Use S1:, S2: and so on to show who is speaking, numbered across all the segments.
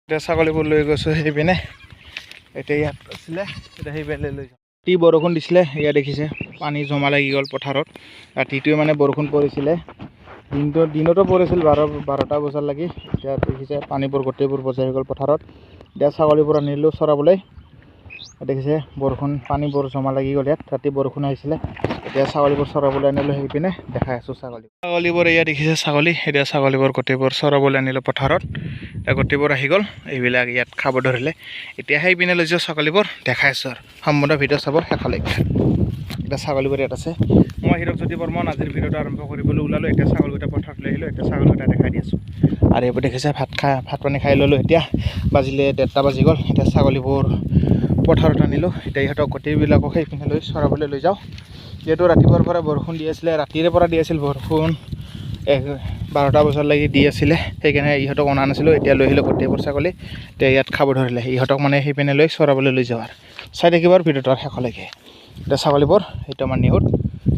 S1: এতিয়া ছাগলীবোৰ লৈ গৈছোঁ সেইপিনে। এতিয়া ইয়াত আছিলে, এতিয়া সেইপিনে লৈ যাওঁ। ৰাতি বৰষুণ দিছিলে, এয়া দেখিছে পানী জমা লাগি গ'ল পথাৰত। ৰাতিটোৱে মানে বৰষুণ পৰিছিলে, দিনতো পৰিছিল 12টা বজাৰ লাগি। এতিয়া দেখিছে পানীবোৰ গোটেইবোৰ বজাই হৈ গ'ল পথাৰত। এতিয়া ছাগলীবোৰ আনিলোঁ চৰাবলৈ। দেখিছে পানীবোৰ জমা লাগি গ'ল ইয়াত, ৰাতি বৰষুণ আহিছিলে। এতিয়া ছাগলীবোৰ চৰাবলৈ আনিলোঁ সেইপিনে, দেখাই আছোঁ ছাগলীবোৰ। এয়া দেখিছে ছাগলী, এতিয়া ছাগলীবোৰ গোটেইবোৰ চৰাবলৈ আনিলোঁ পথাৰত। এতিয়া গোটেইবোৰ আহি গ'ল, এইবিলাক ইয়াত খাব ধৰিলে। এতিয়া সেইপিনে লৈ যাওঁ ছাগলীবোৰ, দেখাই আছোঁ আৰু সম্পূৰ্ণ ভিডিঅ' চাব শেষলৈকে। এতিয়া ছাগলীবোৰ ইয়াত আছে। মই হীৰকজ্যোতি বৰ্মন, আজিৰ ভিডিঅ'টো আৰম্ভ কৰিবলৈ ওলালোঁ। এতিয়া ছাগলীকেইটা পথাৰত লৈ আহিলোঁ, এতিয়া ছাগলীকেইটা দেখাই দি আছোঁ। আৰু এইবোৰ দেখিছে ভাত পানী খাই ল'লোঁ। এতিয়া বাজিলে 1:30 বাজি গ'ল। এতিয়া ছাগলীবোৰ পথাৰত আনিলোঁ। এতিয়া ইহঁতক গোটেইবিলাকক সেইপিনে লৈ চৰাবলৈ লৈ যাওঁ। যিহেতু ৰাতিপুৱাৰ পৰা বৰষুণ দি আছিলে, ৰাতিৰে পৰা দি আছিল বৰষুণ, 12টা বজালৈকে দি আছিলে। সেইকাৰণে ইহঁতক অনা নাছিলোঁ। এতিয়া লৈ আহিলোঁ গোটেইবোৰ ছাগলী। এতিয়া ইয়াত খাব ধৰিলে, ইহঁতক মানে সেইপিনে লৈ চৰাবলৈ লৈ যাওঁ। আৰু চাই থাকিব আৰু ভিডিঅ'টো শেষলৈকে। এতিয়া ছাগলীবোৰ সেইটো আমাৰ নিহুত,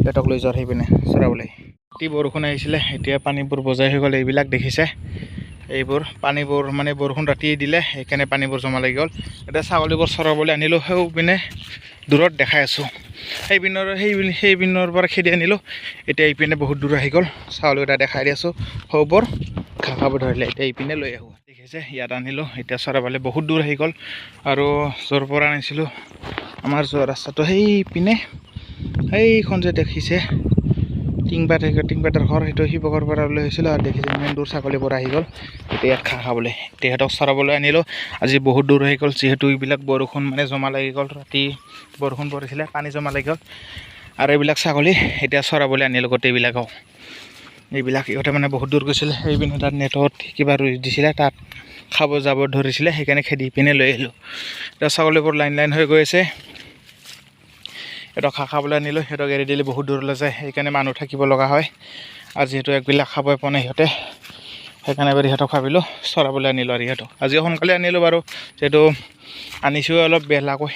S1: ইহঁতক লৈ যাওঁ সেইপিনে চৰাবলৈ। ৰাতি বৰষুণ আহিছিলে, এতিয়া পানীবোৰ বজাই হৈ গ'ল। এইবিলাক দেখিছে, এইবোৰ পানীবোৰ মানে বৰষুণ ৰাতি দিলে, সেইকাৰণে পানীবোৰ জমা লাগি গ'ল। এতিয়া ছাগলীবোৰ চৰাবলৈ আনিলোঁ, সেইপিনে দূৰত দেখাই আছোঁ। সেইপিনৰ পৰা খেদি আনিলোঁ। এতিয়া এইপিনে বহুত দূৰ আহি গ'ল, ছাগলীকেইটা দেখাই দি আছোঁ। সৌবোৰ ঘাঁহ খাব ধৰিলে, এতিয়া এইপিনে লৈ আহোঁ। দেখিছে ইয়াত আনিলোঁ, এতিয়া চৰাবলৈ বহুত দূৰ আহি গ'ল। আৰু য'ৰ পৰা আনিছিলোঁ, আমাৰ যোৱা ৰাস্তাটো সেইপিনে, সেইখন যে দেখিছে টিংপাতৰ ঘৰ, সেইটো শিৱসাগৰৰ পৰা লৈ আহিছিলোঁ। আৰু দেখিছে ইমান দূৰ ছাগলীবোৰ আহি গ'ল, এতিয়া ইয়াত ঘাঁহ খাবলৈ। এতিয়া সিহঁতক চৰাবলৈ আনিলোঁ। আজি বহুত দূৰ আহি গ'ল, যিহেতু এইবিলাক বৰষুণ মানে জমা লাগি গ'ল, ৰাতি বৰষুণ পৰিছিলে, পানী জমা লাগি গ'ল। আৰু এইবিলাক ছাগলী এতিয়া চৰাবলৈ আনিলোঁ গোটেইবিলাকক। এইবিলাক ইহঁতে মানে বহুত দূৰ গৈছিলে, সেইপিনে তাত নেটত কিবা ৰুই দিছিলে, তাত খাব যাব ধৰিছিলে, সেইকাৰণে খেদি পিনে লৈ আহিলোঁ। এতিয়া ছাগলীবোৰ লাইন হৈ গৈ আছে। সিহঁতক ঘাঁহ খাবলৈ আনিলোঁ, সিহঁতক এৰি দিলে বহুত দূৰলৈ যায়, সেইকাৰণে মানুহ থাকিব লগা হয়। আৰু যিহেতু একবিলাক খাবই পোৱা নাই সিহঁতে, সেইকাৰণে বাৰু ইহঁতক ভাবিলোঁ চৰাবলৈ আনিলোঁ। আৰু ইহঁতক আজি সোনকালে আনিলোঁ বাৰু, যিহেতু আনিছোঁ অলপ বেলাকৈ,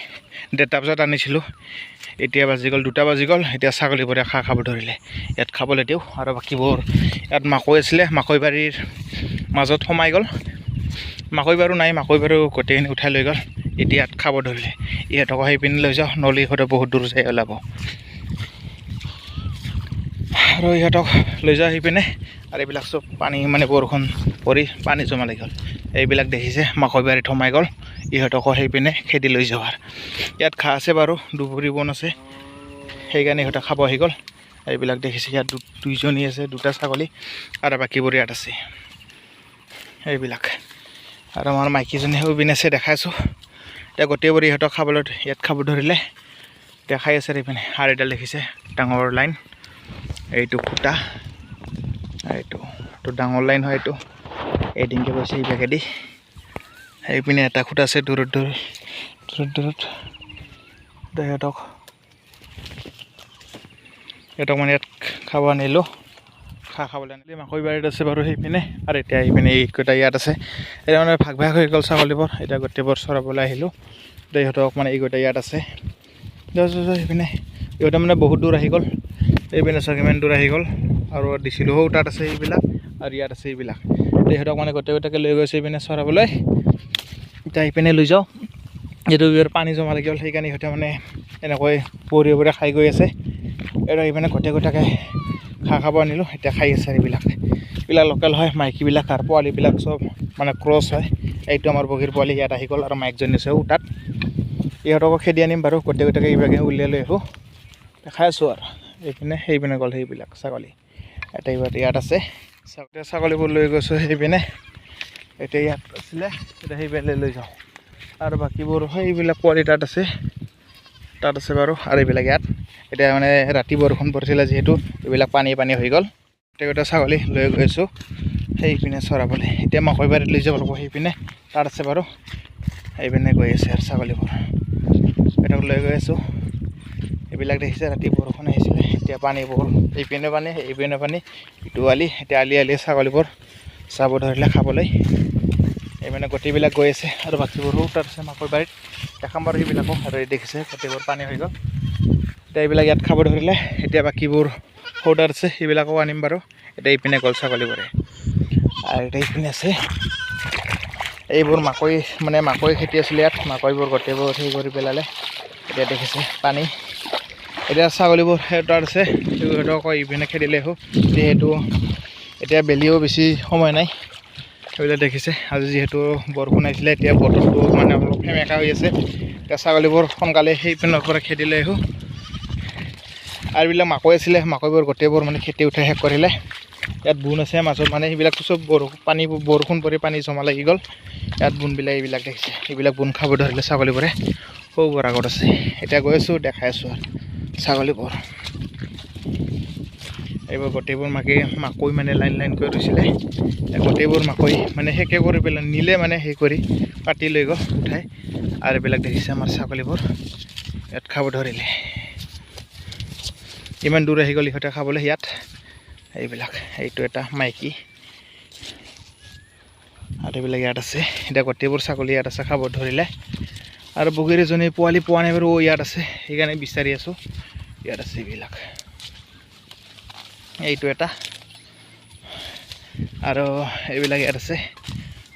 S1: 1:30 বজাত আনিছিলোঁ। এতিয়া বাজি গ'ল 2টা বাজি গ'ল। এতিয়া ছাগলীবোৰে ঘাঁহ খাব ধৰিলে, ইয়াত খাবলৈ দিওঁ। আৰু বাকীবোৰ ইয়াত মাকৈ আছিলে, মাকৈ বাৰীৰ মাজত সোমাই গ'ল। মাকৈ বাৰু নাই, মাকৈ বাৰু গোটেইখিনি উঠাই লৈ গ'ল। এতিয়া ইয়াত খাব ধৰিলে, ইহঁতকো সেইপিনে লৈ যাওঁ, নহ'লে ইহঁতে বহুত দূৰ যাই ওলাব। আৰু ইহঁতক লৈ যাওঁ সেইপিনে। আৰু এইবিলাক চব পানী মানে বৰষুণ পৰি পানী জমা লাগি গ'ল। এইবিলাক দেখিছে মাকৈ বাৰীত সোমাই গ'ল, ইহঁতকো সেইপিনে খেদি লৈ যাওঁ। আৰু ইয়াত ঘাঁহ আছে বাৰু, দুবৰি বন আছে, সেইকাৰণে ইহঁতে খাব আহি গ'ল। এইবিলাক দেখিছে ইয়াত দুইজনী আছে, 2টা ছাগলী, আৰু বাকীবোৰ ইয়াত আছে এইবিলাক। আৰু আমাৰ মাইকীজনী সেইপিনে আছে, দেখাইছোঁ। এতিয়া গোটেইবোৰ ইহঁতক ইয়াত খাব ধৰিলে, দেখাই আছে এইপিনে। আৰু এডাল দেখিছে ডাঙৰ লাইন, এইটো খুটা, এইটো ডাঙৰ লাইন হয়, এইটো এদিনকে গৈছে এইভাগেদি। সেইপিনে এটা খুটা আছে দূৰত। সিহঁতক মানে ইয়াত খাব আনিলোঁ, ঘাঁহ খাবলৈ আনিলোঁ। মাকৈ বাৰীত আছে বাৰু সেইপিনে, আৰু এতিয়া এইপিনে এইকেইটা ইয়াত আছে। এতিয়া মানে ভাগ হৈ গ'ল ছাগলীবোৰ, এতিয়া গোটেইবোৰ চৰাবলৈ আহিলোঁ। এতিয়া ইহঁতক মানে এইকেইটা ইয়াত আছে, সেইপিনে ইহঁতে মানে বহুত দূৰ আহি গ'ল। এইপিনে চাওক ইমান দূৰ আহি গ'ল, আৰু দিছিলোঁ তাত আছে এইবিলাক, আৰু ইয়াত আছে এইবিলাক। ইহঁতক মানে গোটেইকেইটাকে লৈ গৈছে এইপিনে চৰাবলৈ। এতিয়া এইপিনে লৈ যাওঁ, যিহেতু ইয়াৰ পানী জমা লাগি গ'ল, সেইকাৰণে ইহঁতে মানে এনেকৈ পৰি খাই গৈ আছে। এতিয়া এইপিনে গোটেইকেইটাকে ঘাঁহ খাব আনিলোঁ, এতিয়া খাই আছে। এইবিলাক লোকেল হয়, মাইকীবিলাক আৰু পোৱালিবিলাক চব মানে ক্ৰছ হয়। এইটো আমাৰ বগীৰ পোৱালি ইয়াত আহি গ'ল, আৰু মাইকজনী আছেও তাত। ইহঁতকো খেদি আনিম বাৰু, গোটেইকেইটাকে এইভাগে উলিয়াই লৈ আহোঁ, দেখাই আছোঁ। আৰু এইপিনে সেইপিনে গ'ল সেইবিলাক ছাগলী, এতিয়া ইয়াত আছে। ছাগলীবোৰ লৈ গৈছোঁ সেইপিনে, এতিয়া ইয়াত আছিলে, এতিয়া সেইপিনে লৈ যাওঁ। আৰু বাকীবোৰ সেইবিলাক পোৱালি তাত আছে বাৰু। আৰু এইবিলাক ইয়াত এতিয়া মানে ৰাতি বৰষুণ পৰিছিলে, যিহেতু এইবিলাক পানী হৈ গ'ল। গোটেইকেইটা ছাগলী লৈ গৈছোঁ সেইপিনে চৰাবলৈ। এতিয়া মাকৈ বাৰীত লৈ যাব লাগিব, সেইপিনে তাত আছে বাৰু। সেইপিনে গৈ আছে আৰু ছাগলীবোৰ, সিহঁতক লৈ গৈ আছোঁ। এইবিলাক দেখিছে ৰাতি বৰষুণ আহিছিলে, এতিয়া পানীবোৰ এইপিনে পানী, ইটো আলি। এতিয়া আলি ছাগলীবোৰ চাব ধৰিলে খাবলৈ, এইপিনে গোটেইবিলাক গৈ আছে। আৰু বাকীবোৰো তাত আছে মাকৈ বাৰীত, দেখাম বাৰু সেইবিলাকো। আৰু দেখিছে গোটেইবোৰ পানী হৈ গ'ল, এতিয়া এইবিলাক ইয়াত খাব ধৰিলে। এতিয়া বাকীবোৰ তাত আছে, সেইবিলাকো আনিম বাৰু। এতিয়া এইপিনে গ'ল ছাগলীবোৰে, আৰু এতিয়া এইপিনে আছে। এইবোৰ মাকৈ মানে মাকৈ খেতি আছিলে ইয়াত মাকৈবোৰ গোটেইবোৰ সেই কৰি পেলালে এতিয়া দেখিছে পানী এতিয়া ছাগলীবোৰ তাত আছে সিহঁতক আকৌ ইপিনে খেদিলে যিহেতু এতিয়া বেলিও বেছি সময় নাই সেইবিলাক দেখিছে আজি যিহেতু বৰষুণ আহিছিলে এতিয়া বতৰটো মানে অলপ সেমেকা হৈ আছে এতিয়া ছাগলীবোৰ সোনকালে সেই পিনৰ পৰা খেদিলে আৰু এইবিলাক মাকৈ আছিলে মাকৈবোৰ গোটেইবোৰ মানে খেতি উঠাই শেষ কৰিলে ইয়াত বুন আছে মাজত মানে সেইবিলাকতো চব বৰষুণ পৰি পানী জমা লাগি গ'ল ইয়াত বুনবিলাক এইবিলাক দেখিছে এইবিলাক বুন খাব ধৰিলে ছাগলীবোৰে সৌবোৰ আগত আছে এতিয়া গৈ আছোঁ দেখাই আছোঁ আৰু ছাগলীবোৰ এইবোৰ গোটেইবোৰ মাকৈ মানে লাইন কৰি ৰৈছিলে গোটেইবোৰ মাকৈ মানে শেষে কৰি পেলাই নিলে মানে সেই কৰি কাটি লৈ গ'ল উঠাই আৰু এইবিলাক দেখিছে আমাৰ ছাগলীবোৰ ইয়াত খাব ধৰিলে ইমান দূৰ আহি গ'ল ইহঁতে খাবলৈ ইয়াত এইবিলাক এইটো এটা মাইকী আৰু এইবিলাক ইয়াত আছে এতিয়া গোটেইবোৰ ছাগলী ইয়াত আছে খাব ধৰিলে আৰু বগীৰ এজনী পোৱালি পোৱা নাই বাৰু ইয়াত আছে সেইকাৰণে বিচাৰি আছোঁ ইয়াত আছে এইবিলাক এইটো এটা আৰু এইবিলাক ইয়াত আছে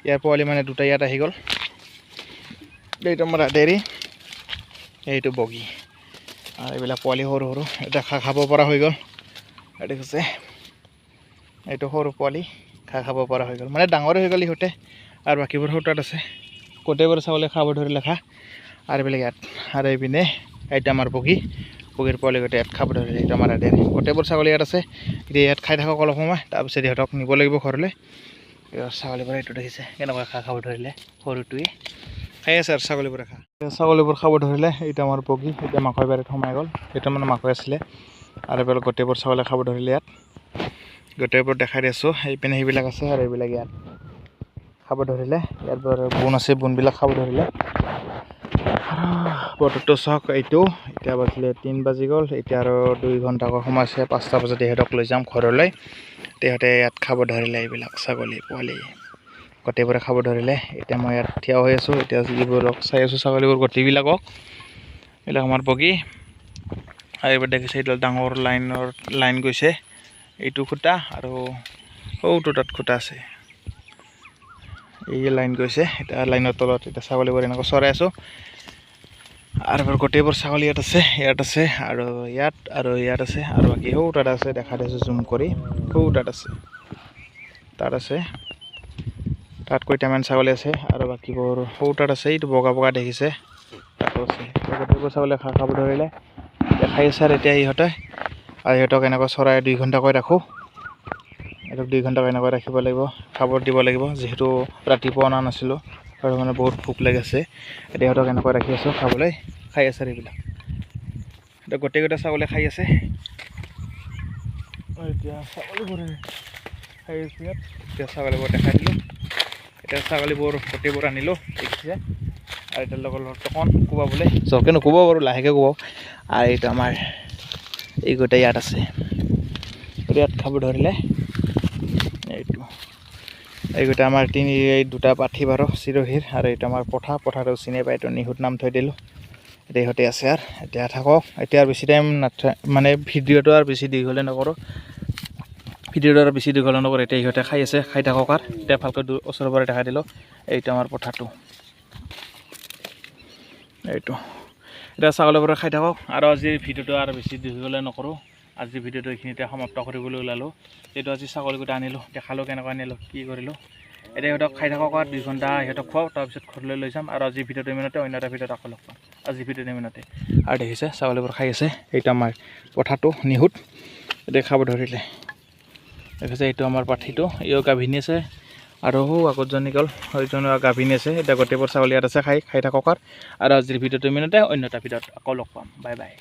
S1: ইয়াৰ পোৱালি মানে দুটা ইয়াত আহি গ'ল এইটো আমাৰ দেৰি এইটো বগী আৰু এইবিলাক পোৱালি সৰু সৰু এটা খাব পৰা হৈ গ'ল দেখিছে এইটো সৰু পোৱালি খাব পৰা হৈ গ'ল মানে ডাঙৰ হৈ গ'ল ইহঁতে আৰু বাকীবোৰ সৰু তাত আছে গোটেইবোৰ ছাগলী খাব ধৰিলে আৰু এইবিলাক ইয়াত আৰু এইপিনে এইটো আমাৰ বগীৰ পোৱালি গোটেই ইয়াত খাব ধৰিলে এইটো আমাৰ দেৰি গোটেইবোৰ ছাগলী ইয়াত আছে এতিয়া ইয়াত খাই থাকক অলপ সময় তাৰপিছত ইহঁতক নিব লাগিব ঘৰলৈ ছাগলীবোৰ এইটো দেখিছে কেনেকুৱা খাব ধৰিলে সৰুটোৱে খাই আছে আৰু ছাগলীবোৰে ছাগলীবোৰ খাব ধৰিলে এইটো আমাৰ বগী এতিয়া মাকৈ বাৰীত সোমাই গ'ল সেইটো মানে মাকৈ আছিলে আৰু এইবিলাক গোটেইবোৰ ছাগলী খাব ধৰিলে ইয়াত গোটেইবোৰ দেখাই দি আছোঁ এইপিনে সেইবিলাক আছে আৰু এইবিলাক ইয়াত খাব ধৰিলে ইয়াত বুন আছে বুনবিলাক খাব ধৰিলে বতৰটো চাওক এইটো এতিয়া বাজিলে 3 বাজি গ'ল এতিয়া আৰু 2 ঘণ্টাকৈ সময় আছে 5টা বজাত ইহঁতক লৈ যাম ঘৰলৈ সিহঁতে ইয়াত খাব ধৰিলে এইবিলাক ছাগলী পোৱালি গোটেইবোৰে খাব ধৰিলে এতিয়া মই ইয়াত থিয় হৈ আছোঁ এতিয়া যিবোৰক চাই আছোঁ ছাগলীবোৰ গোটেইবিলাকক এইবিলাক আমাৰ বগী আৰু এইবাৰ দেখিছে এইডাল ডাঙৰ লাইন গৈছে এইটো খুঁটা আৰু সৌটো তাত খুঁটা আছে এই লাইন গৈছে এতিয়া লাইনৰ তলত এতিয়া ছাগলীবোৰ এনেকৈ চৰাই আছোঁ আৰু গোটেইবোৰ ছাগলী ইয়াত আছে আৰু ইয়াত আছে আৰু বাকী সৌ তাত আছে দেখা দিছোঁ জুম কৰি সৌ তাত আছে তাত কেইটামান ছাগলী আছে আৰু বাকীবোৰ সৌ তাত আছে এইটো বগা দেখিছে তাতো আছে গোটেইবোৰ ছাগলী খাব ধৰিলে খাই আছে আৰু এতিয়া ইহঁতক এনেকৈ চৰাই 2 ঘণ্টাকৈ ৰাখোঁ এইটোক 2 ঘণ্টাকৈ এনেকৈ ৰাখিব লাগিব খাব দিব লাগিব যিহেতু ৰাতিপুৱা অনা নাছিলোঁ আৰু মানে বহুত ভোক লাগিছে এতিয়া ইহঁতক এনেকৈ ৰাখি আছোঁ খাবলৈ খাই আছে এইবিলাক এতিয়া গোটেইকেইটা ছাগলী খাই আছে এতিয়া ছাগলীবোৰে খাই আছে ইয়াত এতিয়া ছাগলীবোৰ দেখাই দিলোঁ এতিয়া ছাগলীবোৰ গোটেইবোৰ আনিলোঁ দেখিছে আৰু এতিয়া লগৰ অকণ কোবাবলৈ জোৰকৈ নোকোবাব বাৰু লাহেকৈ কোবাব আৰু এইটো আমাৰ এই গোটেই ইয়াত আছে ইয়াত খাব ধৰিলে এই গোটেই আমাৰ এই দুটা পাঠি বাৰু চিৰহীৰ আৰু এইটো আমাৰ পথাটো চিনি পাই এইটো নিহুত নাম থৈ দিলোঁ এতিয়া ইহঁতে আছে আৰু এতিয়া থাকক এতিয়া আৰু বেছি টাইম মানে ভিডিঅ'টো আৰু বেছি দীঘলে নকৰোঁ এতিয়া ইহঁতে খাই আছে খাই থাকক আৰু এতিয়া ভালকৈ ওচৰৰ পৰা দেখাই দিলোঁ এইটো আমাৰ পথাটো এইটো এতিয়া ছাগলীবোৰে খাই থাকক আৰু আজিৰ ভিডিঅ'টো আৰু বেছি দীঘলে নকৰোঁ আজিৰ ভিডিঅ'টো এইখিনিতে সমাপ্ত কৰিবলৈ ওলালোঁ এইটো আজি ছাগলীকেইটা আনিলোঁ দেখালোঁ কেনেকৈ আনিলোঁ কি কৰিলোঁ এতিয়া ইহঁতক খাই থাকক আৰু 2 ঘণ্টা ইহঁতক খুৱাওঁ তাৰপিছত ঘৰলৈ লৈ যাম আৰু আজিৰ ভিডিঅ'টো ইমানতে অন্য এটা ভিডিঅ'ত আকৌ লগ পাম আজিৰ ভিডিঅ'টো ইমানতে আৰু দেখিছে ছাগলীবোৰ খাই আছে এইটো আমাৰ পথাটো নিহুত এতিয়া খাব ধৰিলে দেখিছে এইটো আমাৰ পাঠিটো ইও গাভিনী আছে আৰু আগতজনী গ'ল সেইজনী গাভিনী আছে এতিয়া গোটেইবোৰ ছাগলী ইয়াত আছে খাই থাকক আৰু আজিৰ ভিডিঅ'টো ইমানতে অন্য এটা ভিডিঅ'ত আকৌ লগ পাম বাই